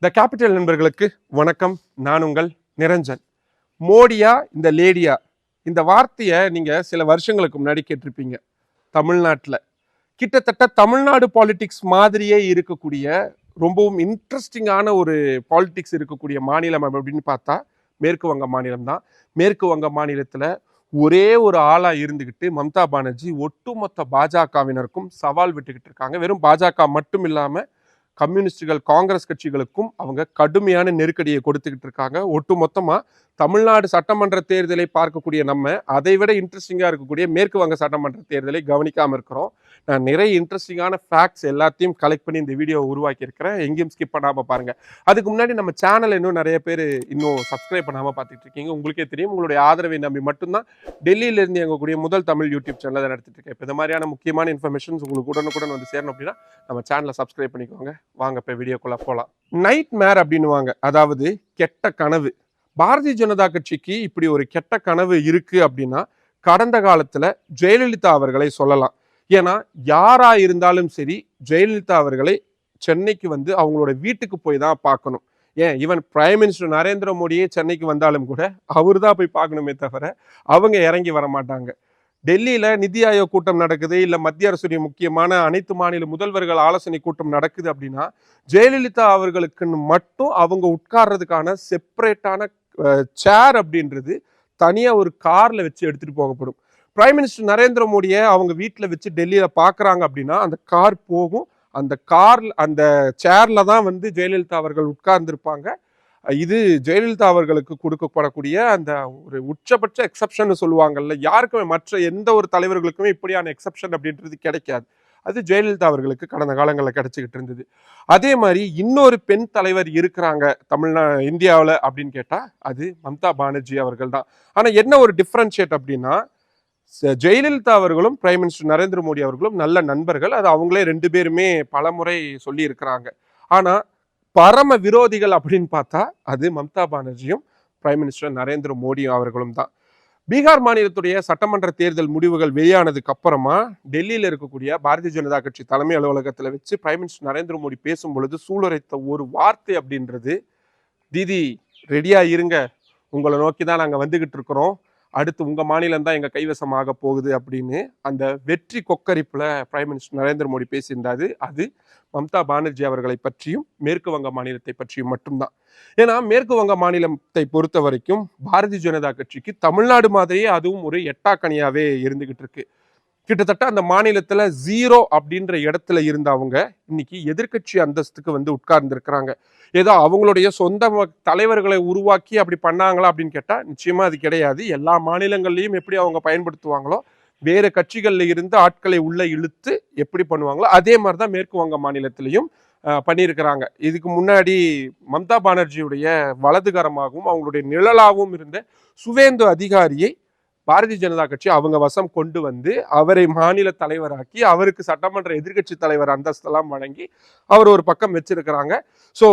The capital நண்பர்களுக்கு வணக்கம். நான் உங்கள் நிரஞ்சன். மோடியா இந்த லேடியா, இந்த வார்த்தையை நீங்க சில வருஷங்களுக்கு முன்னாடி கேட்டிருப்பீங்க. தமிழ்நாட்டில் கிட்டத்தட்ட தமிழ்நாடு பாலிடிக்ஸ் மாதிரியே இருக்கக்கூடிய ரொம்பவும் இன்ட்ரெஸ்டிங்கான ஒரு பாலிடிக்ஸ் இருக்கக்கூடிய மாநிலம் அப்படின்னு பார்த்தா மேற்கு வங்க மாநிலம் தான். மேற்கு வங்க மாநிலத்தில் ஒரே ஒரு ஆளா இருந்துகிட்டு மம்தா பானர்ஜி ஒட்டுமொத்த பாஜகவினருக்கும் சவால் விட்டுக்கிட்டு இருக்காங்க. வெறும் பாஜக மட்டும் இல்லாம கம்யூனிஸ்டுகள், காங்கிரஸ் கட்சிகளுக்கும் அவங்க கடுமையான நெருக்கடியை கொடுத்துக்கிட்டு இருக்காங்க. ஒட்டு மொத்தமா தமிழ்நாடு சட்டமன்ற தேர்தலை பார்க்கக்கூடிய நம்ம அதை விட இன்ட்ரெஸ்டிங்கா இருக்கக்கூடிய மேற்கு வங்க சட்டமன்ற தேர்தலை கவனிக்காம இருக்கிறோம். நான் நிறைய இன்ட்ரெஸ்டிங்கான ஃபேக்ட்ஸ் எல்லாத்தையும் கலெக்ட் பண்ணி இந்த வீடியோ உருவாக்கி இருக்கிறேன். எங்கேயும் ஸ்கிப் பண்ணாம பாருங்க. அதுக்கு முன்னாடி நம்ம சேனல் இன்னும் நிறைய பேர் இன்னும் சப்ஸ்கிரைப் பண்ணாம பார்த்துட்டு இருக்கீங்க. உங்களுக்கே தெரியும், உங்களுடைய ஆதரவை நம்பி மட்டும்தான் டெல்லியில இருந்து எங்கக்கூடிய முதல் தமிழ் யூடியூப் சேனலை நடத்திட்டு இருக்கேன். இப்போ இந்த மாதிரியான முக்கியமான இன்ஃபர்மேஷன்ஸ் உங்களுக்கு உடனுக்குடன் வந்து சேரணும் அப்படின்னா நம்ம சேனலை சப்ஸ்கிரைப் பண்ணிக்கோங்க. வாங்க இப்போ வீடியோக்குள்ள போகலாம். நைட் மேர் அப்படின்னுவாங்க, அதாவது கெட்ட கனவு. பாரதிய ஜனதா கட்சிக்கு இப்படி ஒரு கெட்ட கனவு இருக்கு அப்படின்னா கடந்த காலத்துல ஜெயலலிதா அவர்களை சொல்லலாம். ஏன்னா யாரா இருந்தாலும் சரி, ஜெயலலிதா அவர்களை சென்னைக்கு வந்து அவங்களோட வீட்டுக்கு போய் தான் பார்க்கணும். ஏன் ஈவன் பிரைம் மினிஸ்டர் நரேந்திர மோடியே சென்னைக்கு வந்தாலும் கூட அவரு தான் போய் பார்க்கணுமே தவிர அவங்க இறங்கி வர மாட்டாங்க. டெல்லியில நிதி ஆயோக் கூட்டம் நடக்குது, இல்ல மத்திய அரசுடைய முக்கியமான அனைத்து மாநில முதல்வர்கள் ஆலோசனை கூட்டம் நடக்குது அப்படின்னா ஜெயலலிதா அவர்களுக்குன்னு மட்டும் அவங்க உட்கார்றதுக்கான செப்பரேட்டான சேர் அப்படின்றது தனியா ஒரு கார்ல வச்சு எடுத்துட்டு போகப்படும். பிரைம் மினிஸ்டர் நரேந்திர மோடியை அவங்க வீட்டுல வச்சு டெல்லியில பாக்குறாங்க அப்படின்னா அந்த கார் போகும். அந்த கார் அந்த சேர்ல தான் வந்து ஜெயலலிதா அவர்கள் உட்கார்ந்துருப்பாங்க. இது ஜெயலலிதா அவர்களுக்கு கொடுக்கப்படக்கூடிய அந்த ஒரு உச்சபட்ச எக்ஸப்ஷன் சொல்லுவாங்கல்ல, யாருக்குமே மற்ற எந்த ஒரு தலைவர்களுக்குமே இப்படியான எக்ஸப்ஷன் அப்படின்றது கிடைக்காது. அது ஜெயலலிதா அவர்களுக்கு கடந்த காலங்களில் கிடைச்சிக்கிட்டு இருந்தது. அதே மாதிரி இன்னொரு பெண் தலைவர் இருக்கிறாங்க இந்தியாவில் அப்படின்னு கேட்டா அது மம்தா பானர்ஜி அவர்கள் தான். ஆனா என்ன ஒரு டிஃபரன்ஷியேட் அப்படின்னா, ஜெயலலிதா அவர்களும் பிரைம் மினிஸ்டர் நரேந்திர மோடி அவர்களும் நல்ல நண்பர்கள். அது அவங்களே ரெண்டு பேருமே பலமுறை சொல்லி இருக்கிறாங்க. ஆனா பரம விரோதிகள் அப்படின்னு பார்த்தா அது மம்தா பானர்ஜியும் பிரைம் மினிஸ்டர் நரேந்திர மோடி அவர்களும் தான். பீகார் மாநிலத்துடைய சட்டமன்ற தேர்தல் முடிவுகள் வெளியானதுக்கு அப்புறமா டெல்லியில இருக்கக்கூடிய பாரதிய ஜனதா கட்சி தலைமை அலுவலகத்துல வச்சு பிரைம் மினிஸ்டர் நரேந்திர மோடி பேசும் பொழுது சூளுரைத்த ஒரு வார்த்தை அப்படின்றது, தீதி ரெடியா இருங்க, உங்களை நோக்கி தான் நாங்க வந்துகிட்டு இருக்கிறோம், அடுத்து உங்க மாநிலம் தான் எங்க கைவசமாக போகுது அப்படின்னு அந்த வெற்றி கொக்கரிப்புல பிரைம் மினிஸ்டர் நரேந்திர மோடி பேசியிருந்தாரு. அது மம்தா பானர்ஜி அவர்களை பற்றியும் மேற்கு வங்க மாநிலத்தை பற்றியும் மட்டும்தான். ஏன்னா மேற்கு வங்க மாநிலத்தை பொறுத்த வரைக்கும் பாரதிய ஜனதா கட்சிக்கு தமிழ்நாடு மாதிரியே அதுவும் ஒரு எட்டாக்கனியாவே இருந்துகிட்டு இருக்கு. கிட்டத்தட்ட அந்த மாநிலத்துல 0 அப்படின்ற இடத்துல இருந்த அவங்க இன்னைக்கு எதிர்கட்சி அந்தஸ்துக்கு வந்து உட்கார்ந்து இருக்கிறாங்க. ஏதோ அவங்களுடைய சொந்த தலைவர்களை உருவாக்கி அப்படி பண்ணாங்களா அப்படின்னு கேட்டா நிச்சயமா அது கிடையாது. எல்லா மாநிலங்கள்லயும் எப்படி அவங்க பயன்படுத்துவாங்களோ, வேறு கட்சிகள்ல இருந்து ஆட்களை உள்ள இழுத்து எப்படி பண்ணுவாங்களோ அதே மாதிரிதான் மேற்கு வங்க மாநிலத்திலையும் பண்ணியிருக்கிறாங்க. இதுக்கு முன்னாடி மம்தா பானர்ஜியுடைய வலதுகரமாகவும் அவங்களுடைய நிழலாகவும் இருந்த சுவேந்து அதிகாரியை பாரதிய ஜனதா கட்சி அவங்க வசம் கொண்டு வந்து அவரை மாநில தலைவராக்கி அவருக்கு சட்டமன்ற எதிர்கட்சி தலைவர் அந்தஸ்தெல்லாம் வழங்கி அவர் ஒரு பக்கம் வச்சிருக்கிறாங்க. ஸோ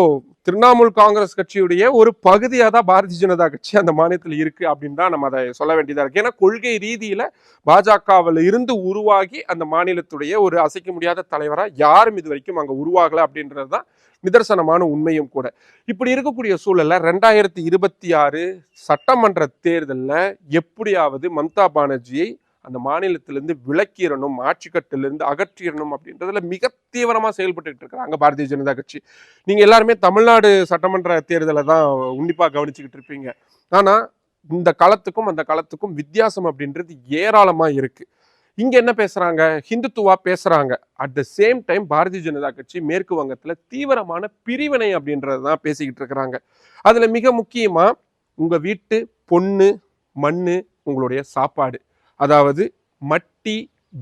திரிணாமுல் காங்கிரஸ் கட்சியுடைய ஒரு பகுதியாக தான் பாரதிய ஜனதா கட்சி அந்த மாநிலத்தில் இருக்கு அப்படின்னு தான் நம்ம அதை சொல்ல வேண்டியதா இருக்கு. ஏன்னா கொள்கை ரீதியில பாஜகவில் இருந்து உருவாகி அந்த மாநிலத்துடைய ஒரு அசைக்க முடியாத தலைவராக யாரும் இது வரைக்கும் அங்க உருவாகல அப்படின்றது தான் நிதர்சனமான உண்மையும் கூட. இப்படி இருக்கக்கூடிய சூழல்ல 2026 சட்டமன்ற தேர்தலில் எப்படியாவது மம்தா பானர்ஜியை அந்த மாநிலத்திலிருந்து விலக்கிடணும், ஆட்சி கட்டிலிருந்து அகற்றிடணும் அப்படின்றதுல மிக தீவிரமா செயல்பட்டு இருக்கிறாங்க பாரதிய ஜனதா கட்சி. நீங்க எல்லாருமே தமிழ்நாடு சட்டமன்ற தேர்தலை தான் உன்னிப்பா கவனிச்சுக்கிட்டு இருப்பீங்க. ஆனா இந்த களத்துக்கும் அந்த களத்துக்கும் வித்தியாசம் அப்படின்றது ஏராளமா இருக்கு. இங்க என்ன பேசுறாங்க, ஹிந்துத்துவா பேசுறாங்க. At the same time Bharatiya Janata கட்சி மேற்கு வங்கத்துல தீவிரமான பிரிவினை அப்படின்றதான் பேசிக்கிட்டு இருக்கிறாங்க. அதுல மிக முக்கியமா உங்க வீட்டு பொண்ணு மண்ணு உங்களுடைய சாப்பாடு, அதாவது மட்டி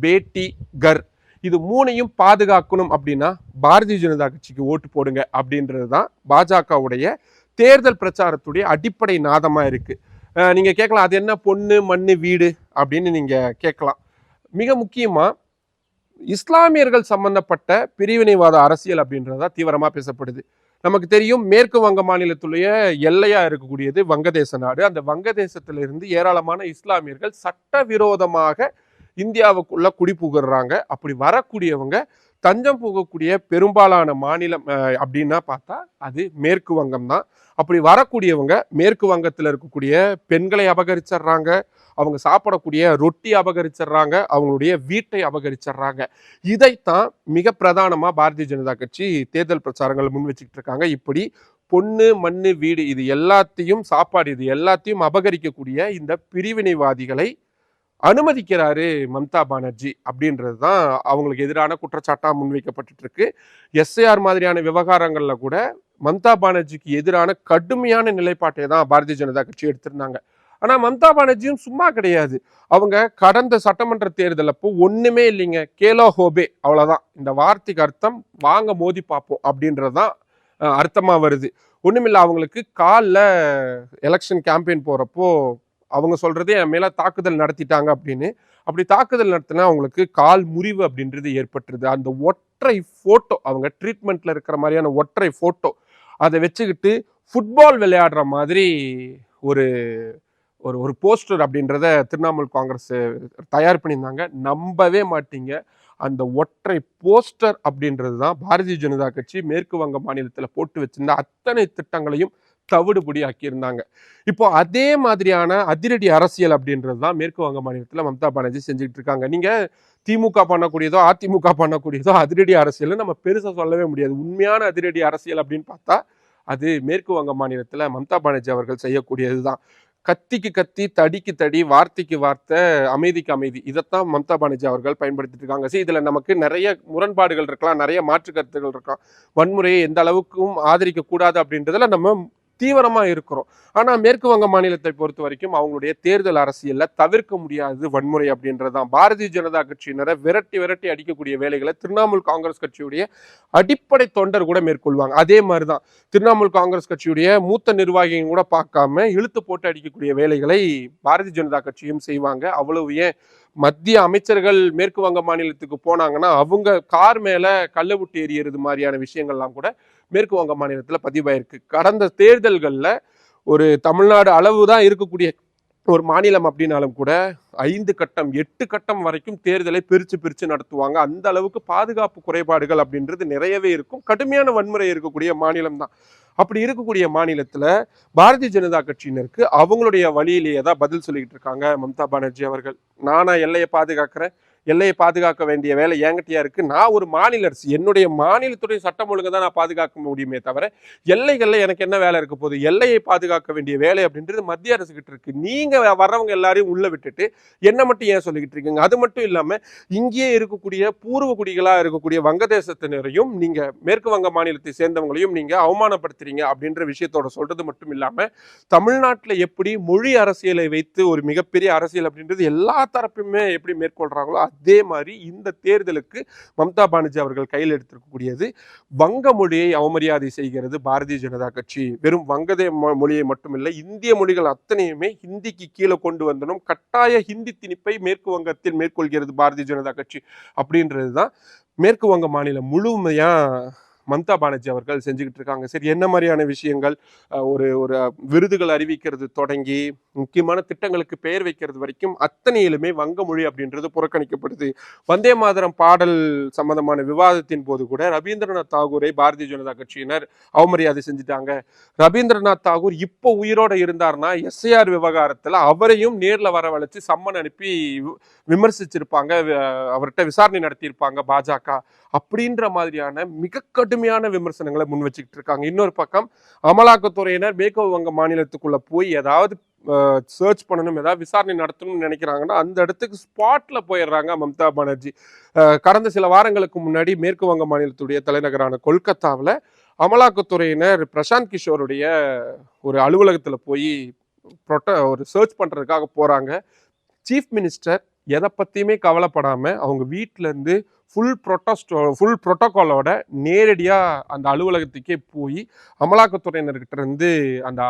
பேட்டி கர், இது மூணையும் பாதுகாக்கணும் அப்படின்னா பாரதிய ஜனதா கட்சிக்கு ஓட்டு போடுங்க அப்படின்றது தான் பாஜகவுடைய தேர்தல் பிரச்சாரத்துடைய அடிப்படை நாதமா இருக்கு. நீங்க கேட்கலாம், அது என்ன பொண்ணு மண்ணு வீடு அப்படின்னு நீங்க கேட்கலாம். மிக முக்கியமா இஸ்லாமியர்கள் சம்பந்தப்பட்ட பிரிவினைவாத அரசியல் அப்படின்றதா தீவிரமா பேசப்படுது. நமக்கு தெரியும், மேற்கு வங்க மாநிலத்துடைய எல்லையா இருக்கக்கூடியது வங்கதேச நாடு. அந்த வங்கதேசத்திலிருந்து ஏராளமான இஸ்லாமியர்கள் சட்டவிரோதமாக இந்தியாவுக்குள்ள குடிபுகுறாங்க. அப்படி வரக்கூடியவங்க தஞ்சம் போகக்கூடிய பெரும்பாலான மாநிலம் அப்படின்னா பார்த்தா அது மேற்கு வங்கம் தான். அப்படி வரக்கூடியவங்க மேற்கு வங்கத்தில் இருக்கக்கூடிய பெண்களை அபகரிச்சிடுறாங்க, அவங்க சாப்பிடக்கூடிய ரொட்டி அபகரிச்சிடுறாங்க, அவங்களுடைய வீட்டை அபகரிச்சிடுறாங்க. இதைத்தான் மிக பிரதானமா பாரதிய ஜனதா கட்சி தேர்தல் பிரச்சாரங்கள் முன் வச்சுக்கிட்டு இருக்காங்க. இப்படி பொண்ணு மண்ணு வீடு இது எல்லாத்தையும், சாப்பாடு இது எல்லாத்தையும் அபகரிக்கக்கூடிய இந்த பிரிவினைவாதிகளை அனுமதிக்கிறாரு மம்தா பானர்ஜி அப்படின்றது தான் அவங்களுக்கு எதிரான குற்றச்சாட்டா முன்வைக்கப்பட்டு இருக்கு. எஸ்ஐஆர் மாதிரியான விவகாரங்கள்ல கூட மம்தா பானர்ஜிக்கு எதிரான கடுமையான நிலைப்பாட்டை தான் பாரதிய ஜனதா கட்சி எடுத்திருந்தாங்க. ஆனா மம்தா பானர்ஜியும் சும்மா கிடையாது. அவங்க கடந்த சட்டமன்ற தேர்தல் அப்போ ஒண்ணுமே இல்லைங்க, கேலோ ஹோபே அவ்வளவுதான். இந்த வார்த்தைக்கு அர்த்தம் வாங்க மோதி பார்ப்போம் அப்படின்றதுதான் அர்த்தமா வருது. ஒண்ணுமில்ல, அவங்களுக்கு காலில் எலெக்ஷன் கேம்பெயின் போறப்போ அவங்க சொல்றதே என் மேல தாக்குதல் நடத்திட்டாங்க அப்படின்னு. அப்படி தாக்குதல் நடத்தினா அவங்களுக்கு கால் முறிவு அப்படின்றது ஏற்பட்டுருது. அந்த ஒற்றை போட்டோ, அவங்க ட்ரீட்மெண்ட்ல இருக்கிற மாதிரியான ஒற்றை போட்டோ, அதை வச்சுக்கிட்டு ஃபுட்பால் விளையாடுற மாதிரி ஒரு ஒரு ஒரு போஸ்டர் அப்படின்றத திரிணாமுல் காங்கிரஸ் தயார் பண்ணியிருந்தாங்க. நம்பவே மாட்டீங்க, அந்த ஒற்றை போஸ்டர் அப்படின்றது தான் பாரதிய ஜனதா கட்சி மேற்கு வங்க மாநிலத்தில் போட்டு வச்சிருந்த அத்தனை திட்டங்களையும் தவிடுபடி ஆக்கியிருந்தாங்க. இப்போ அதே மாதிரியான அதிரடி அரசியல் அப்படின்றது தான் மேற்கு வங்க மாநிலத்தில் மம்தா பானர்ஜி செஞ்சுட்டு இருக்காங்க. நீங்க திமுக பண்ணக்கூடியதோ அதிமுக பண்ணக்கூடியதோ அதிரடி அரசியல் நம்ம பெருசா சொல்லவே முடியாது. உண்மையான அதிரடி அரசியல் அப்படின்னு பார்த்தா அது மேற்கு வங்க மாநிலத்தில் மம்தா பானர்ஜி அவர்கள் செய்யக்கூடியதுதான். கத்திக்கு கத்தி, தடிக்கு தடி, வார்த்தைக்கு வார்த்தை, அமைதிக்கு அமைதி, இதைத்தான் மம்தா பானர்ஜி அவர்கள் பயன்படுத்திட்டு இருக்காங்க. சரி, இதுல நமக்கு நிறைய முரண்பாடுகள் இருக்கலாம், நிறைய மாற்று கருத்துகள் இருக்கலாம். வன்முறையை எந்த அளவுக்கும் ஆதரிக்க கூடாது அப்படின்றதுல நம்ம தீவிரமா இருக்கிறோம். ஆனா மேற்கு வங்க மாநிலத்தை பொறுத்த வரைக்கும் அவங்களுடைய தேர்தல் அரசியல்ல தவிர்க்க முடியாது வன்முறை அப்படின்றதுதான். பாரதிய ஜனதா கட்சியினரை விரட்டி விரட்டி அடிக்கக்கூடிய வேலைகளை திரிணாமுல் காங்கிரஸ் கட்சியுடைய அடிப்படை தொண்டர் கூட மேற்கொள்வாங்க. அதே மாதிரிதான் திரிணாமுல் காங்கிரஸ் கட்சியுடைய மூத்த நிர்வாகிகள் கூட பார்க்காம இழுத்து போட்டு அடிக்கக்கூடிய வேலைகளை பாரதிய ஜனதா கட்சியும் செய்வாங்க. அவ்வளவு ஏன், மத்திய அமைச்சர்கள் மேற்கு வங்க மாநிலத்துக்கு போனாங்கன்னா அவங்க கார் மேல கல்ல விட்டு எறியறது மாதிரியான விஷயங்கள்லாம் கூட மேற்கு வங்க மாநிலத்துல பதிவாயிருக்கு. கடந்த தேர்தல்கள்ல ஒரு தமிழ்நாடு அளவுதான் இருக்கக்கூடிய ஒரு மாநிலம் அப்படின்னாலும் கூட 5 கட்டம் 8 கட்டம் வரைக்கும் தேர்தலை பிரிச்சு பிரிச்சு நடத்துவாங்க. அந்த அளவுக்கு பாதுகாப்பு குறைபாடுகள் அப்படின்றது நிறையவே இருக்கும். கடுமையான வன்முறை இருக்கக்கூடிய மாநிலம் தான். அப்படி இருக்கக்கூடிய மாநிலத்துல பாரதிய ஜனதா கட்சியினருக்கு அவங்களுடைய வழியிலேயே தான் பதில் சொல்லிக்கிட்டு இருக்காங்க மம்தா பானர்ஜி அவர்கள். நானா எல்லையை பாதுகாக்கிறேன், எல்லையை பாதுகாக்க வேண்டிய வேலை என்கிட்டயா இருக்கு, நான் ஒரு மாநில அரசு, என்னுடைய மாநிலத்துடைய சட்டம் ஒழுங்கை தான் நான் பாதுகாக்க முடியுமே தவிர எல்லைகள்ல எனக்கு என்ன வேலை இருக்க போகுது? எல்லையை பாதுகாக்க வேண்டிய வேலை அப்படின்றது மத்திய அரசு கிட்ட இருக்கு. நீங்க வர்றவங்க எல்லாரையும் உள்ள விட்டுட்டு என்ன மட்டும் ஏன் சொல்லிக்கிட்டு இருக்கீங்க? அது மட்டும் இல்லாம இங்கேயே இருக்கக்கூடிய பூர்வ குடிகளா இருக்கக்கூடிய வங்கதேசத்தினரையும் நீங்க மேற்கு வங்க மாநிலத்தை சேர்ந்தவங்களையும் நீங்க அவமானப்படுத்துறீங்க அப்படின்ற விஷயத்தோட சொல்றது மட்டும் இல்லாம தமிழ்நாட்டில் எப்படி மொழி அரசியலை வைத்து ஒரு மிகப்பெரிய அரசியல் அப்படின்றது எல்லா தரப்புமே எப்படி மேற்கொள்றாங்களோ அதே மாதிரி இந்த தேர்தலுக்கு மம்தா பானர்ஜி அவர்கள் கையில் எடுத்திருக்கக்கூடியது வங்க மொழியை அவமரியாதை செய்கிறது பாரதிய ஜனதா கட்சி. வெறும் வங்கதே மொழியை மட்டுமில்லை, இந்திய மொழிகள் அத்தனையுமே ஹிந்திக்கு கீழே கொண்டு வந்தனும் கட்டாய ஹிந்தி திணிப்பை மேற்கு வங்கத்தில் மேற்கொள்கிறது பாரதிய ஜனதா கட்சி அப்படின்றதுதான் மேற்கு வங்க மாநிலம் முழுமையா மம்தா பானர்ஜி அவர்கள் செஞ்சுக்கிட்டு இருக்காங்க. சரி, என்ன மாதிரியான விஷயங்கள்? ஒரு ஒரு விருதுகள் அறிவிக்கிறது தொடங்கி முக்கியமான திட்டங்களுக்கு பெயர் வைக்கிறது வரைக்கும் அத்தனையிலுமே வங்க மொழி அப்படின்றது புறக்கணிக்கப்படுது. வந்தே மாதரம் பாடல் சம்பந்தமான விவாதத்தின் போது கூட ரவீந்திரநாத் தாகூரை பாரதிய ஜனதா கட்சியினர் அவமரியாதை செஞ்சுட்டாங்க. ரவீந்திரநாத் தாகூர் இப்போ உயிரோட இருந்தார்னா எஸ்ஐஆர் விவகாரத்துல அவரையும் நேர்ல வரவழைச்சு சம்மன் அனுப்பி விமர்சிச்சிருப்பாங்க, அவர்கிட்ட விசாரணை நடத்தியிருப்பாங்க பாஜக அப்படின்ற மாதிரியான மிக கடுமையான விமர்சனங்களை முன் வச்சுக்கிட்டு இருக்காங்க. இன்னொரு பக்கம் அமலாக்கத்துறையினர் மேற்கு வங்க மாநிலத்துக்குள்ள போய் ஏதாவது சர்ச் பண்ணணும், ஏதாவது விசாரணை நடத்தணும்னு நினைக்கிறாங்கன்னா அந்த இடத்துக்கு ஸ்பாட்ல போயிடுறாங்க மம்தா பானர்ஜி. கடந்த சில வாரங்களுக்கு முன்னாடி மேற்கு வங்க மாநிலத்துடைய தலைநகரான கொல்கத்தாவில் அமலாக்கத்துறையினர் பிரசாந்த் கிஷோருடைய ஒரு அலுவலகத்தில் போய் ஒரு சர்ச் பண்றதுக்காக போறாங்க. சீஃப் மினிஸ்டர் எதை பற்றியுமே கவலைப்படாமல் அவங்க வீட்டிலேருந்து ஃபுல் ப்ரோட்டோகாலோட நேரடியாக அந்த அலுவலகத்துக்கே போய் அமலாக்கத்துறையினர்கிட்ட இருந்து அந்த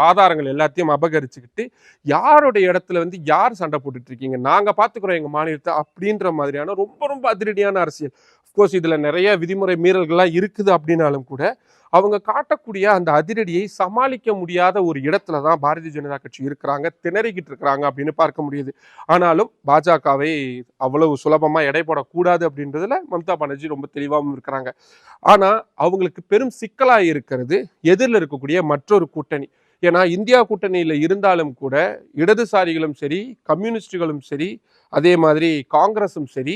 ஆதாரங்கள் எல்லாத்தையும் அபகரிச்சுக்கிட்டு யாருடைய இடத்துல வந்து யார் சண்டை போட்டுட்டு இருக்கீங்க, நாங்கள் பார்த்துக்குறோம் எங்கள் மாநிலத்தை அப்படின்ற மாதிரியான ரொம்ப ரொம்ப அதிரடியான அரசியல். அஃப்கோர்ஸ் இதில் நிறைய விதிமுறை மீறல்கள்லாம் இருக்குது அப்படின்னாலும் கூட அவங்க காட்டக்கூடிய அந்த அதிரடியை சமாளிக்க முடியாத ஒரு இடத்துல தான் பாரதிய ஜனதா கட்சி இருக்கிறாங்க, திணறிக்கிட்டு இருக்கிறாங்க அப்படின்னு பார்க்க முடியுது. ஆனாலும் பாஜகவை அவ்வளவு சுலபமா எடை போடக்கூடாது அப்படின்னு அப்படின்றதுல மம்தா பானர்ஜி ரொம்ப தெளிவாகவும் இருக்கிறாங்க. ஆனா அவங்களுக்கு பெரும் சிக்கலா இருக்கிறது எதிரில் இருக்கக்கூடிய மற்றொரு கூட்டணி. ஏன்னா இந்தியா கூட்டணியில இருந்தாலும் கூட இடதுசாரிகளும் சரி, கம்யூனிஸ்டுகளும் சரி, அதே மாதிரி காங்கிரஸும் சரி,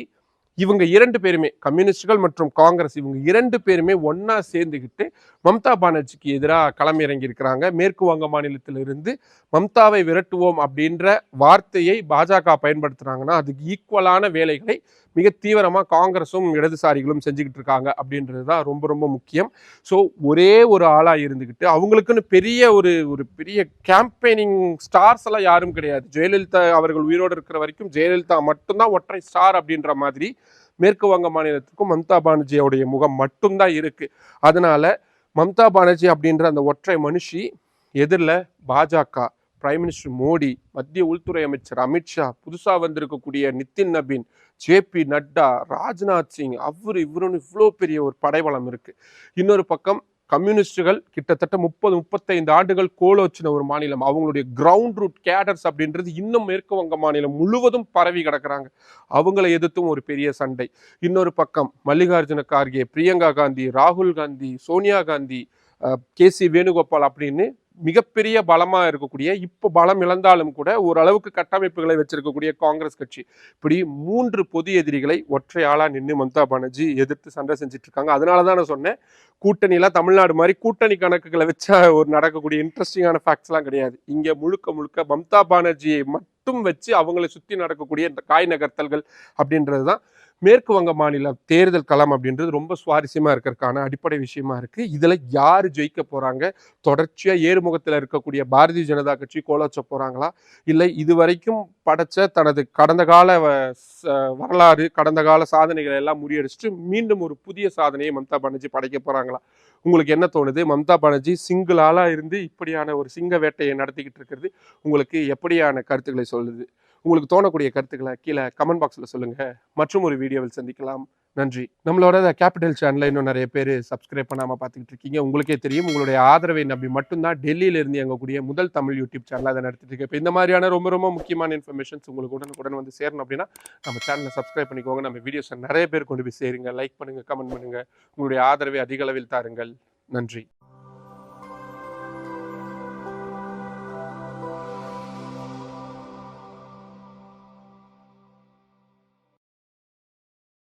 இவங்க 2 பேருமே கம்யூனிஸ்டுகள் மற்றும் காங்கிரஸ் இவங்க 2 பேருமே ஒன்னா சேர்ந்துக்கிட்டு மம்தா பானர்ஜிக்கு எதிராக களமிறங்கி இருக்கிறாங்க. மேற்கு வங்க மாநிலத்திலிருந்து மம்தாவை விரட்டுவோம் அப்படின்ற வார்த்தையை பாஜக பயன்படுத்துறாங்கன்னா அதுக்கு ஈக்குவலான வேலைகளை மிக தீவிரமா காங்கிரஸும் இடதுசாரிகளும் செஞ்சுக்கிட்டு இருக்காங்க அப்படின்றது தான் ரொம்ப ரொம்ப முக்கியம். ஸோ ஒரே ஒரு ஆளா இருந்துக்கிட்டு அவங்களுக்குன்னு பெரிய ஒரு ஒரு பெரிய கேம்பெயினிங் ஸ்டார்ஸ் எல்லாம் யாரும் கிடையாது. ஜெயலலிதா அவர்கள் உயிரோடு இருக்கிற வரைக்கும் ஜெயலலிதா மட்டும்தான் ஒற்றை ஸ்டார் அப்படின்ற மாதிரி மேற்கு வங்க மாநிலத்துக்கும் மம்தா பானர்ஜியோடைய முகம் மட்டும்தான் இருக்கு. அதனால மம்தா பானர்ஜி அப்படின்ற அந்த ஒற்றை மனுஷி எதிரில் பாஜக, பிரைம் மினிஸ்டர் மோடி, மத்திய உள்துறை அமைச்சர் அமித்ஷா, புதுசா வந்திருக்கக்கூடிய நிதின் நபீன், ஜேபி நட்டா, ராஜ்நாத் சிங், இவருன்னு இவ்வளோ பெரிய ஒரு படைபலம் இருக்கு. இன்னொரு பக்கம் கம்யூனிஸ்டுகள் கிட்டத்தட்ட 30-35 ஆண்டுகள் கோலோச்சின ஒரு மாநிலம். அவங்களுடைய கிரவுண்ட் ரூட் கேடர்ஸ் அப்படின்றது இன்னும் மேற்கு வங்க மாநிலம் முழுவதும் பரவி கிடக்குறாங்க. அவங்களை எதிர்த்தும் ஒரு பெரிய சண்டை. இன்னொரு பக்கம் மல்லிகார்ஜுன கார்கே, பிரியங்கா காந்தி, ராகுல் காந்தி, சோனியா காந்தி, கேசி வேணுகோபால் அப்படின்னு மிகப்பெரிய பலமா இருக்கக்கூடிய, இப்போ பலம் இழந்தாலும் கூட ஓரளவுக்கு கட்டமைப்புகளை வச்சிருக்கக்கூடிய காங்கிரஸ் கட்சி, இப்படி 3 பொது எதிரிகளை ஒற்றை ஆளா நின்று மம்தா பானர்ஜி எதிர்த்து சண்டை செஞ்சுட்டு இருக்காங்க. அதனாலதான் நான் சொன்னேன், கூட்டணிலாம் தமிழ்நாடு மாதிரி கூட்டணி கணக்குகளை வச்சா ஒரு நடக்கக்கூடிய இன்ட்ரெஸ்டிங்கான ஃபேக்ட்ஸ்லாம் கிடையாது. இங்க முழுக்க முழுக்க மம்தா பானர்ஜியை மட்டும் வச்சு அவங்களை சுத்தி நடக்கக்கூடிய இந்த காய் நகர்த்தல்கள் அப்படின்றதுதான் மேற்கு வங்க மாநில தேர்தல் களம் அப்படின்றது ரொம்ப சுவாரஸ்யமா இருக்கிறதுக்கான அடிப்படை விஷயமா இருக்கு. இதுல யாரு ஜெயிக்க போறாங்க? தொடர்ச்சியா ஏறுமுகத்துல இருக்கக்கூடிய பாரதிய ஜனதா கட்சி கோலோச்ச போறாங்களா, இல்லை இதுவரைக்கும் படைச்ச தனது கடந்த கால வரலாறு, கடந்த கால சாதனைகளை எல்லாம் முறியடிச்சுட்டு மீண்டும் ஒரு புதிய சாதனையை மம்தா பானர்ஜி படைக்க போறாங்களா? உங்களுக்கு என்ன தோணுது? மம்தா பானர்ஜி சிங்கிள் ஆளா இருந்து இப்படியான ஒரு சிங்க வேட்டையை நடத்திக்கிட்டு இருக்கிறது உங்களுக்கு எப்படியான கருத்துக்களை சொல்லுது? உங்களுக்கு தோணக்கூடிய கருத்துக்களை கீழே கமெண்ட் பாக்ஸில் சொல்லுங்க. மற்றும் ஒரு வீடியோவில் சந்திக்கலாம். நன்றி. நம்மளோட கேபிட்டல் சேனலை இன்னும் நிறைய பேர் சப்ஸ்கிரைப் பண்ணாமல் பார்த்துக்கிட்டு இருக்கீங்க. உங்களுக்கே தெரியும், உங்களுடைய ஆதரவை நம்பி மட்டும்தான் டெல்லியில இருந்து இயங்கக்கூடிய முதல் தமிழ் யூடியூப் சேனல் அதை நடத்திட்டு இருக்கு. இப்போ இந்த மாதிரியான ரொம்ப ரொம்ப முக்கியமான இன்ஃபர்மேஷன்ஸ் உங்களுக்கு உடனுக்குடன் வந்து சேரணும் அப்படின்னா நம்ம சேனலை சப்ஸ்கிரைப் பண்ணிக்கோங்க. நம்ம வீடியோஸை நிறைய பேர் கொண்டு போய் சேருங்க. லைக் பண்ணுங்க, கமெண்ட் பண்ணுங்க. உங்களுடைய ஆதரவை அதிக அளவில் தாருங்கள். நன்றி.